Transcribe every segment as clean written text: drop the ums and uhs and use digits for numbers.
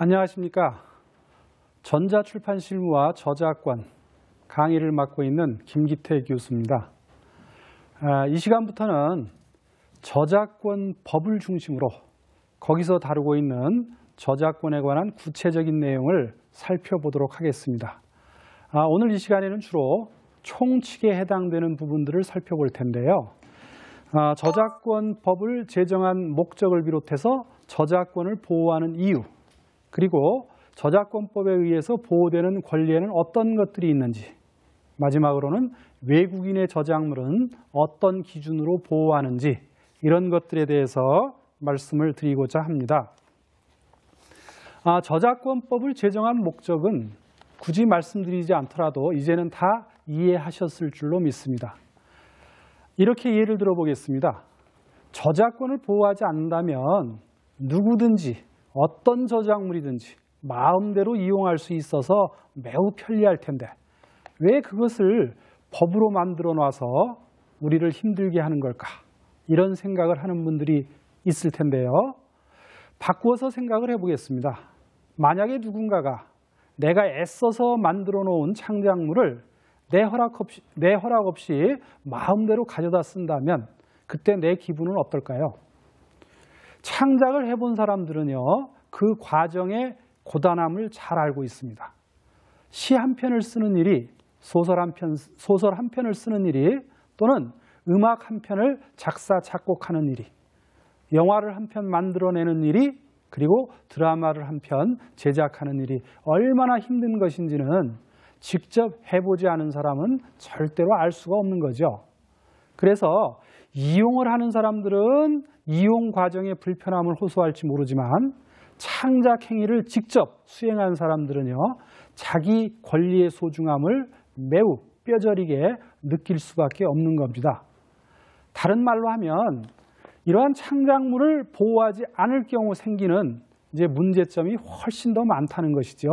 안녕하십니까. 전자출판실무와 저작권 강의를 맡고 있는 김기태 교수입니다. 이 시간부터는 저작권 법을 중심으로 거기서 다루고 있는 저작권에 관한 구체적인 내용을 살펴보도록 하겠습니다. 오늘 이 시간에는 주로 총칙에 해당되는 부분들을 살펴볼 텐데요. 저작권법을 제정한 목적을 비롯해서 저작권을 보호하는 이유, 그리고 저작권법에 의해서 보호되는 권리에는 어떤 것들이 있는지, 마지막으로는 외국인의 저작물은 어떤 기준으로 보호하는지, 이런 것들에 대해서 말씀을 드리고자 합니다. 저작권법을 제정한 목적은 굳이 말씀드리지 않더라도 이제는 다 이해하셨을 줄로 믿습니다. 이렇게 예를 들어보겠습니다. 저작권을 보호하지 않는다면 누구든지 어떤 저작물이든지 마음대로 이용할 수 있어서 매우 편리할 텐데 왜 그것을 법으로 만들어 놔서 우리를 힘들게 하는 걸까? 이런 생각을 하는 분들이 있을 텐데요. 바꾸어서 생각을 해보겠습니다. 만약에 누군가가 내가 애써서 만들어 놓은 창작물을 내 허락 없이 마음대로 가져다 쓴다면 그때 내 기분은 어떨까요? 창작을 해본 사람들은요, 그 과정의 고단함을 잘 알고 있습니다. 시 한 편을 쓰는 일이, 소설 한 편을 쓰는 일이, 또는 음악 한 편을 작사, 작곡하는 일이, 영화를 한 편 만들어내는 일이, 그리고 드라마를 한 편 제작하는 일이 얼마나 힘든 것인지는 직접 해보지 않은 사람은 절대로 알 수가 없는 거죠. 그래서 이용을 하는 사람들은 이용 과정의 불편함을 호소할지 모르지만 창작 행위를 직접 수행한 사람들은요, 자기 권리의 소중함을 매우 뼈저리게 느낄 수밖에 없는 겁니다. 다른 말로 하면 이러한 창작물을 보호하지 않을 경우 생기는 이제 문제점이 훨씬 더 많다는 것이죠.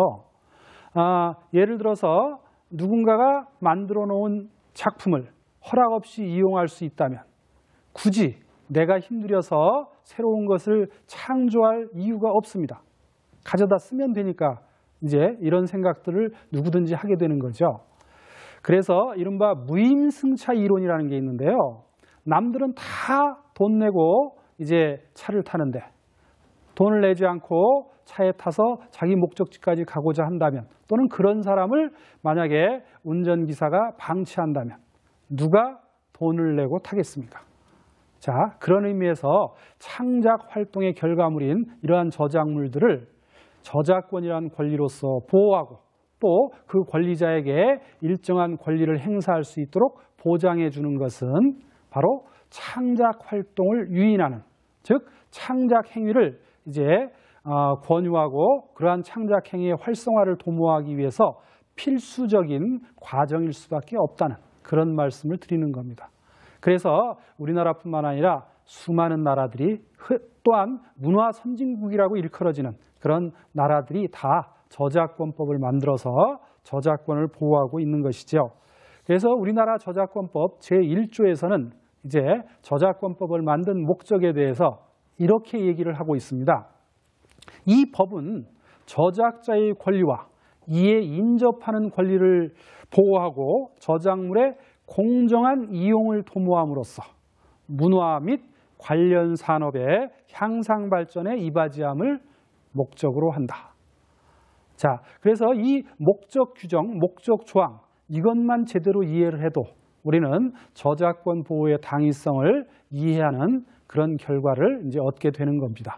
예를 들어서 누군가가 만들어 놓은 작품을 허락 없이 이용할 수 있다면 굳이 내가 힘들여서 새로운 것을 창조할 이유가 없습니다. 가져다 쓰면 되니까 이제 이런 생각들을 누구든지 하게 되는 거죠. 그래서 이른바 무임승차 이론이라는 게 있는데요. 남들은 다 돈 내고 이제 차를 타는데 돈을 내지 않고 차에 타서 자기 목적지까지 가고자 한다면, 또는 그런 사람을 만약에 운전기사가 방치한다면 누가 돈을 내고 타겠습니까? 자, 그런 의미에서 창작 활동의 결과물인 이러한 저작물들을 저작권이라는 권리로서 보호하고 또 그 권리자에게 일정한 권리를 행사할 수 있도록 보장해 주는 것은 바로 창작 활동을 유인하는, 즉 창작 행위를 이제 권유하고 그러한 창작 행위의 활성화를 도모하기 위해서 필수적인 과정일 수밖에 없다는 그런 말씀을 드리는 겁니다. 그래서 우리나라뿐만 아니라 수많은 나라들이, 또한 문화 선진국이라고 일컬어지는 그런 나라들이 다 저작권법을 만들어서 저작권을 보호하고 있는 것이죠. 그래서 우리나라 저작권법 제1조에서는 이제 저작권법을 만든 목적에 대해서 이렇게 얘기를 하고 있습니다. 이 법은 저작자의 권리와 이에 인접하는 권리를 보호하고 저작물의 공정한 이용을 도모함으로써 문화 및 관련 산업의 향상 발전에 이바지함을 목적으로 한다. 자, 그래서 이 목적 규정, 목적 조항, 이것만 제대로 이해를 해도 우리는 저작권 보호의 당위성을 이해하는 그런 결과를 이제 얻게 되는 겁니다.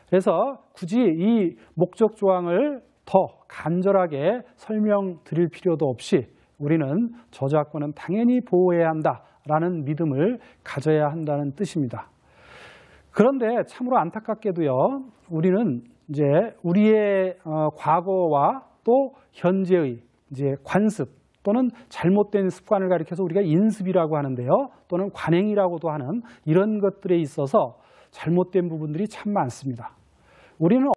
그래서 굳이 이 목적 조항을 더 간절하게 설명드릴 필요도 없이 우리는 저작권은 당연히 보호해야 한다라는 믿음을 가져야 한다는 뜻입니다. 그런데 참으로 안타깝게도요, 우리는 이제 우리의 과거와 또 현재의 이제 관습 또는 잘못된 습관을 가리켜서 우리가 인습이라고 하는데요, 또는 관행이라고도 하는 이런 것들에 있어서 잘못된 부분들이 참 많습니다. 우리는